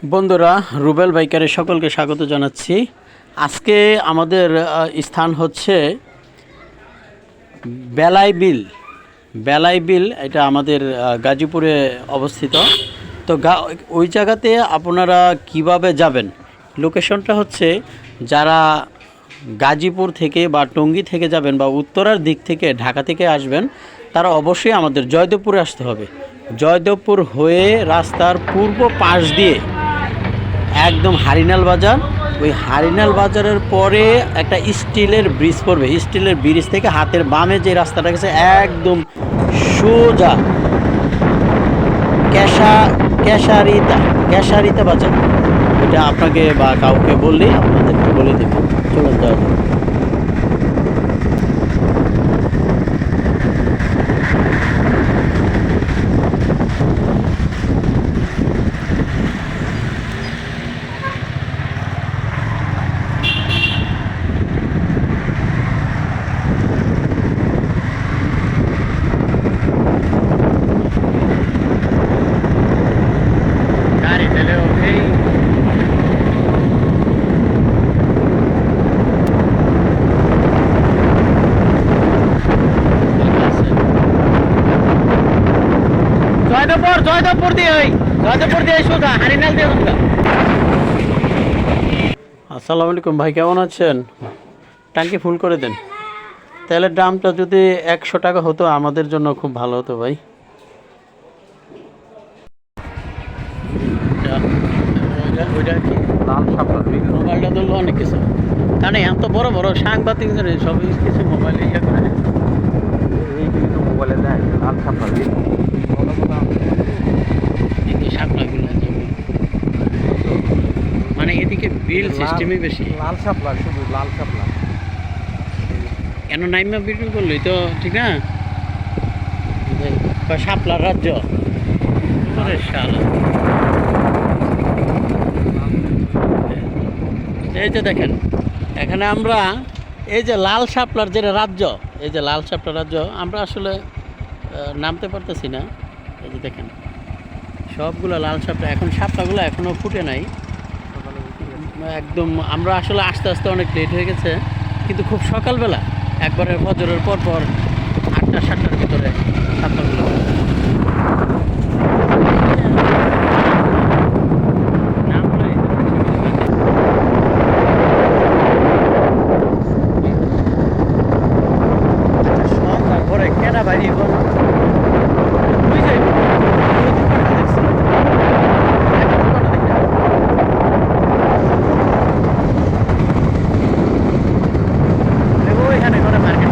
বন্ধুরা, রুবেল বাইকারে সকলকে স্বাগত জানাচ্ছি। আজকে আমাদের স্থান হচ্ছে বেলাই বিল। বেলাই বিল এটা আমাদের গাজীপুরে অবস্থিত। তো ওই জায়গাতে আপনারা কিভাবে যাবেন, লোকেশনটা হচ্ছে যারা গাজীপুর থেকে বা টঙ্গী থেকে যাবেন বা উত্তরার দিক থেকে ঢাকা থেকে আসবেন, তারা অবশ্যই আমাদের জয়দেবপুরে আসতে হবে। জয়দেবপুর হয়ে রাস্তার পূর্ব পাশ দিয়ে একদম হারিনাল বাজার, ওই হারিনাল বাজারের পরে একটা স্টিলের ব্রিজ পড়বে। স্টিলের ব্রিজ থেকে হাতের বামে যে রাস্তাটা গেছে একদম সোজা ক্যাশা ক্যাশারিতা ক্যাশারিতা বাজার। এটা আপনাকে বা কাউকে বললেই আপনাদেরকে বলে দেবে। চলুন যাওয়া যাক। গাড়ি পেলে ওকেই জয়দেবপুর দিয়ে সোজা হারিনাল দিয়ে সোজা। আসসালামু আলাইকুম ভাই, কেমন আছেন? ট্যাঙ্কি ফুল করে দেন। তেলের দামটা যদি 100 টাকা হতো আমাদের জন্য খুব ভালো হতো ভাই। ওইটা কি লাল শাপলা মোবাইলটা ধরলো অনেক কিছু, কারণ এত বড় বড় সাংবাদিক সব কিছু মোবাইলে ইয়ে করে। এই কিন্তু মোবাইলে দেয় লাল শাপলা এই শাপলাগুলো মানে এদিকে বিল সিস্টেমই বেশি। লাল শাপলা শুধু লাল শাপলা কেন নাইমা বিক্রি করলোই তো ঠিক না, শাপলার রাজ্য। আরে শালা, এই যে দেখেন এখানে আমরা এই যে লাল শাপলার যে রাজ্য, এই যে লাল শাপলার রাজ্য আমরা আসলে নামতে পারতেছি না। এই যে দেখেন সবগুলো লাল শাপলা, এখন শাপলাগুলো এখনও ফুটে নাই একদম। আমরা আসলে আস্তে আস্তে অনেক লেট হয়ে গেছে, কিন্তু খুব সকালবেলা একবারে ফজরের পর পর 8টা 7টার ভিতরে শাপলাগুলো তারপরে কেনা বাইরে ওইখানে করে মার্কেট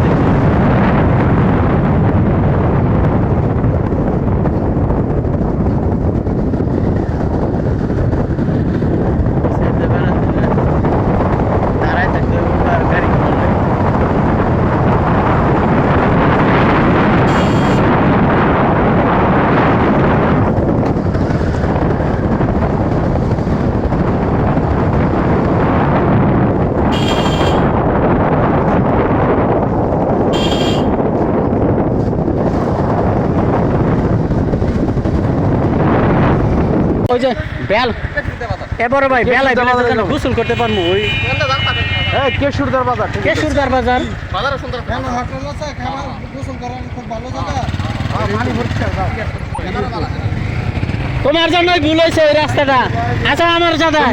দাঁড়ায় থাকতে গাড়ি করলে ওই যে বেল এবারে ভাই বেলায় গোসল করতে পারবো। ওই কেশুরদার বাজার কেশুরদার বাজার তোমার জন্যই ভুল হয়েছে ওই রাস্তাটা। আচ্ছা আমার দাদা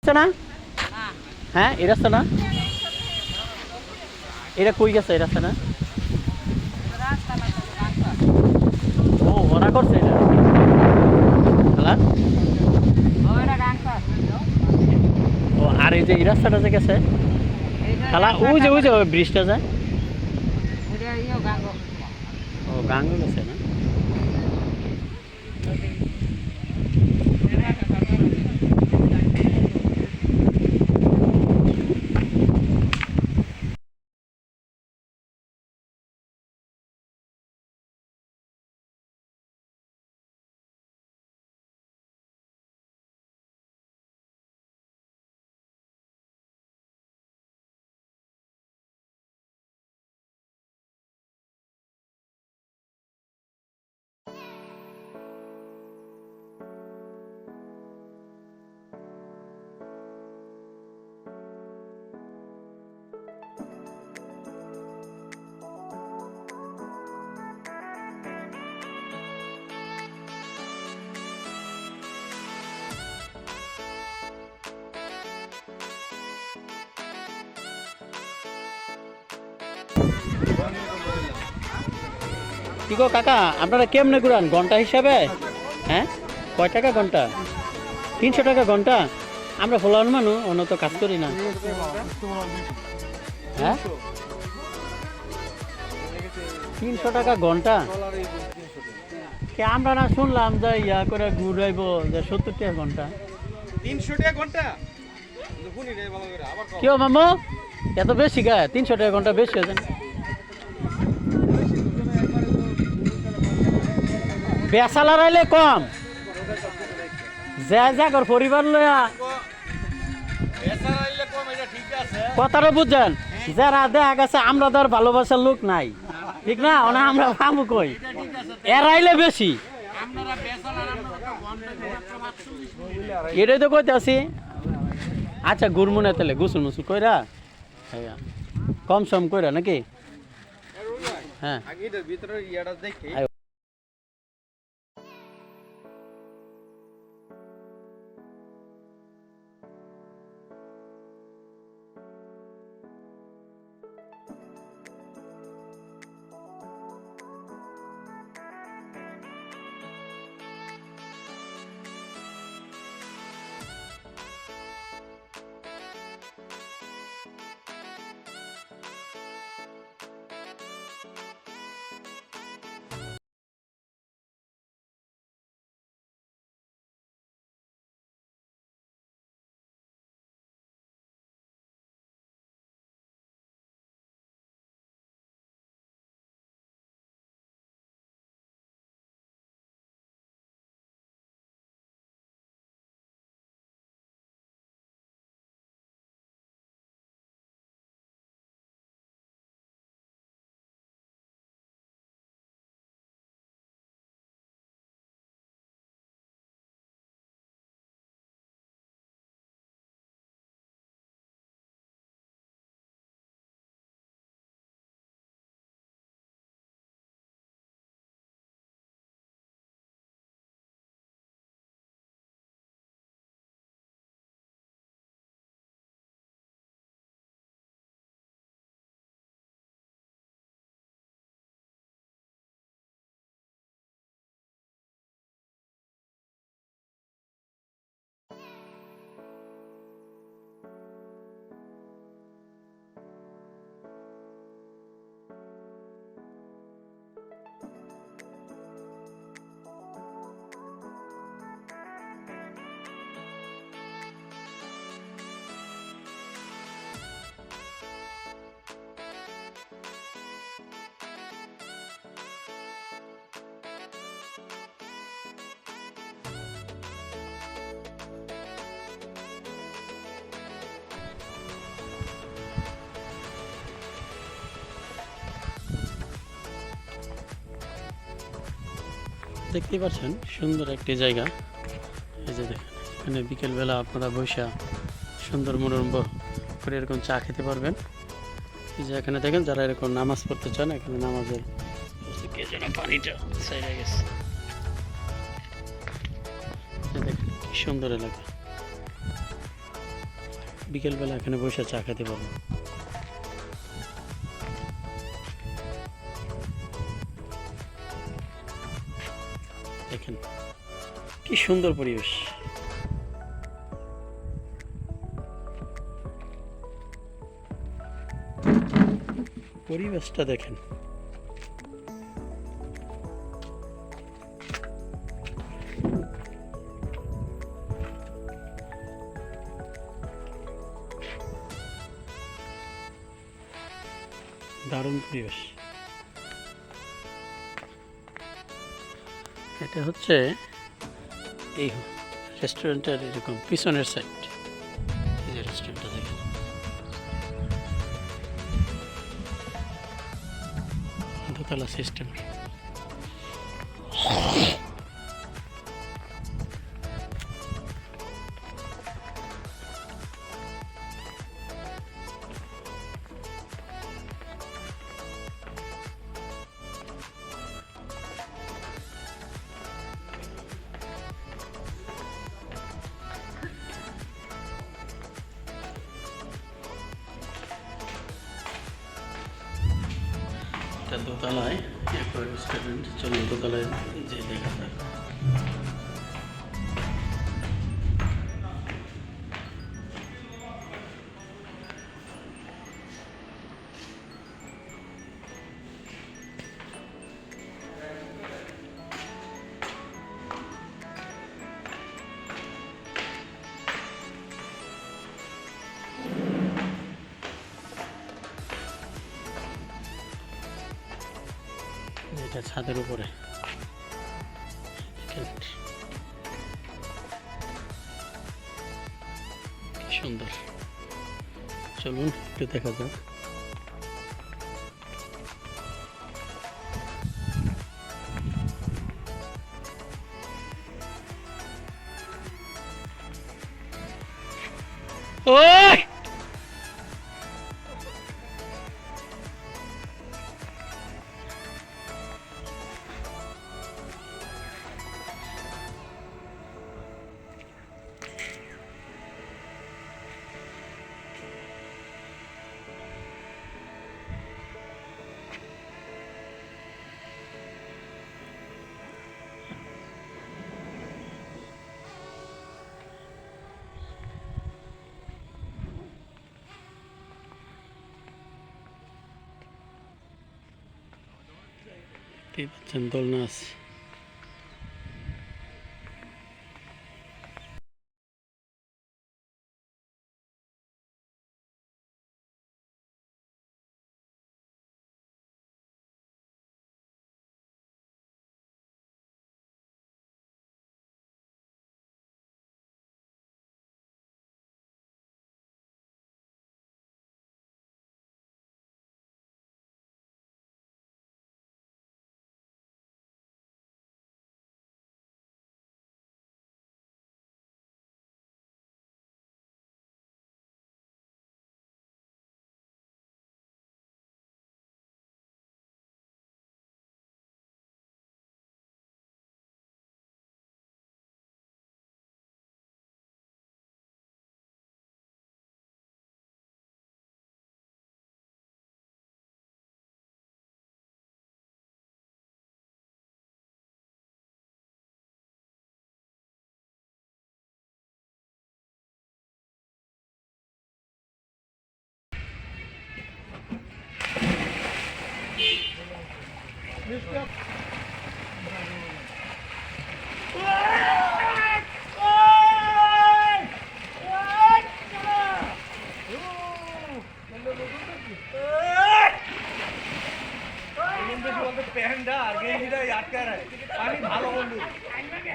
রাস্তা না? হ্যাঁ এই রাস্তা না? এটা কই গেছে এই রাস্তা না? ও ওরা করছে এটা খালা? ও আর এই যে এই রাস্তাটা যে গেছে খালা ওই যে ওই ব্রিজটা যায় ও গাঙ্গ গেছে না? কি গো কাকা আপনারা কেমনে ঘুরান ঘন্টা হিসাবে? হ্যাঁ কয় টাকা ঘন্টা? 300 টাকা ঘন্টা? আমরা ফলান মানুষ অন্য তো কাজ করি না। হ্যাঁ 300 টাকা ঘন্টা? কে আমরা না শুনলাম যে ইয়া করে ঘুরাইবো যে 70 টাকা ঘন্টা। 300 টাকা ঘন্টা কেউ মামু এত বেশি গায়ে 300 টাকা ঘন্টা বেশি হয়েছে না? বেসালার আইলে কম যা কর পরিবার লয়া কথাটা বুঝছেন যারা দেখা গেছে আমরা তো আর ভালোবাসার লোক নাই ঠিক না ওনা আমরা ভাবু কই এরাইলে বেশি এটাই তো কইতে আছি। আচ্ছা গুরমুনে তাহলে গুসুল মুসুল কইরা কম সম কইরা নাকি? হ্যাঁ ভিতরে ইয়াটা দেখি দেখতেই পাচ্ছেন সুন্দর একটি জায়গা। এই যে দেখেন এখানে বিকেলবেলা আপনারা বসে সুন্দর মনোরম করে এরকম চা খেতে পারবেন। এই যে এখানে দেখেন যারা এরকম নামাজ পড়তে চান এখানে নামাজের কে যেন পানিটা সাইডে গেছে। দেখেন কি সুন্দর এলাকা। বিকেলবেলা এখানে বসে চা খেতে পারবো। দেখেন কি সুন্দর পরিবেশ। পরিবেশটা দেখেন। দারুণ পরিবেশ। এটা হচ্ছে এই রেস্টুরেন্টের এরকম পিছনের সাইড। এই যে রেস্টুরেন্টটা দেখেন, দোতলা সিস্টেম। এটা দোতলায় একটা রেস্টুরেন্ট। চলুন দোতলায় যে দেখা যায়। এটা ছাদের উপরে দেখেন কি সুন্দর। চলুন একটু দেখা যাক। ওই দেখতেই পাচ্ছেন দোলনা আছে।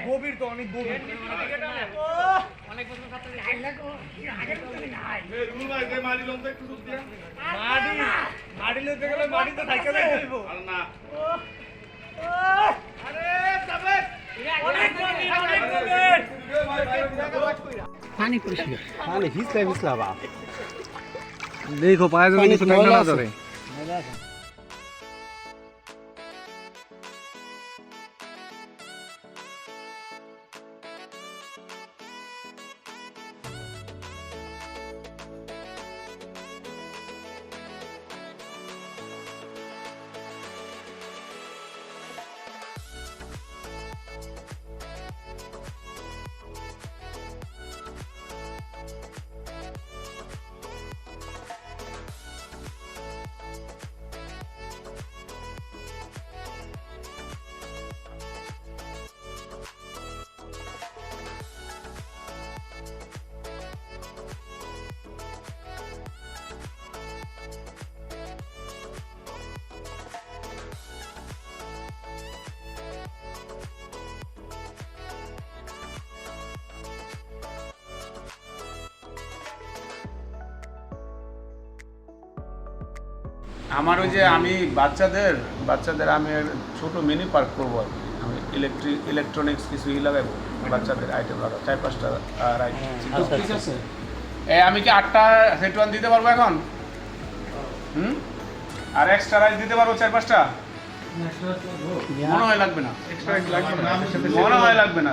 গভীর তো অনেক গভীর মাটি লইতে গেলে মাটি তো থাইকে যাইব না। পানি পরিষ্কার। মানে হিসলে হিসলা বা দেখো পায়ে যদি কিছু না ধরে। আমার ওই যে আমি বাচ্চাদের আমি ছোট মিনি পার্ক করবো আর কি। আমি ইলেকট্রনিক্স কিছু লাগাবো, বাচ্চাদের আইটেম লাগাবো, 4-5টা রাইড। আচ্ছা, ঠিক আচ্ছা। আছে, আমি কি 8টা সেট ওয়ান দিতে পারবো এখন? আর এক্সট্রা রাইড দিতে পারবো 4-5টা? মনে হয় লাগবে না, মনে হয় লাগবে না।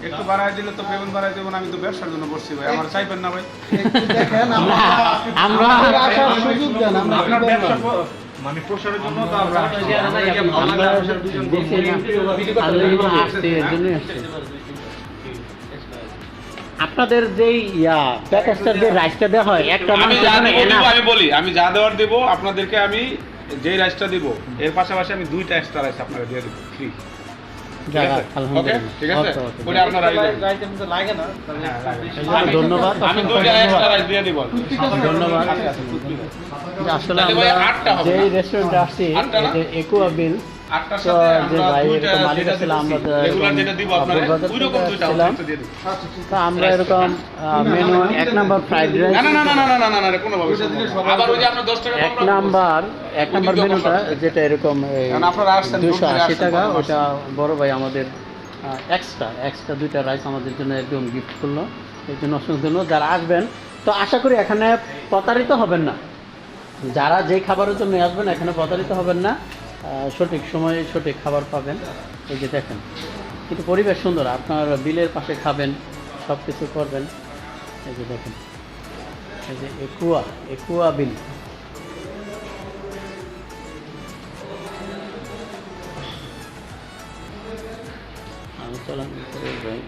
একটু বাড়ায় দিলে তো পেমেন্ট বাড়ায় দেবো না, আমি তো ব্যবসার জন্য বসছি ভাই, আমার চাইবেন না ভাই। আমরা আপনার ব্যবসা মানে প্রসারের জন্য তো আমরা আপনাদের যেই প্যাকেজটার যে রাইসটা দেওয়া হয় একটা আমি যা মানুষের দেবো জন্য আমি বলি, আমি যা দেওয়ার দেবো আপনাদেরকে, আমি যেই রাইসটা দিব এর পাশাপাশি আমি 2টা এক্সট্রা রাইস আপনাকে দিয়ে দেবো ফ্রি। ঠিক আছে, ওকে, ঠিক আছে, ওটা আপনারা লাগে না। ধন্যবাদ। আমি 2টা এক্সট্রা রাইস দিয়ে দিব। ধন্যবাদ। আসলে তাহলে ভাই আমরা 8টা হবে যেই না? রেস্টুরেন্টে আসছি, 8টা না? একুয়া বিল, 8টার তো সাথে যে আমরা ভাই 2টা এরকম মালিক যেটা ছিল, আমরা তো রেগুলার এরকম যেটা দিব আপনারা ফুলবাজার ওই রকম থেকে 2টা আসছিলাম। দিয়ে দিব। তো আমরা এরকম মেনু 1 নাম্বার ফ্রাইড রাইস, না না না না না না না না কোনো ভাবে আবার ওই যে আপনার 10 টাকা 1 নাম্বার মেনুটা যেটা এরকম কারণ আপনারা আসছেন 280 টাকা, আসছেন, ওটা বড় ভাই আমাদের এক্সট্রা 2টা রাইস আমাদের জন্য একদম গিফট করলো। এই জন্য অসংখ্য ধন্যবাদ। যারা আসবেন তো আশা করি এখানে প্রতারিত হবেন না, যারা যেই খাবারের জন্য আসবেন এখানে প্রতারিত হবেন না, সঠিক সময়ে সঠিক খাবার পাবেন। এই যে দেখেন, কিন্তু পরিবেশ সুন্দর, আপনার বিলের পাশে খাবেন, সব কিছু করবেন। এই যে দেখেন, এই যে একুয়া বিল। আমি চলান করে যাই।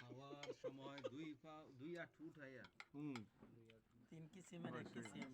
খাওয়ার সময় দুই আঁঠু উঠাইয়া 3 কিসিমের 1 কিসিম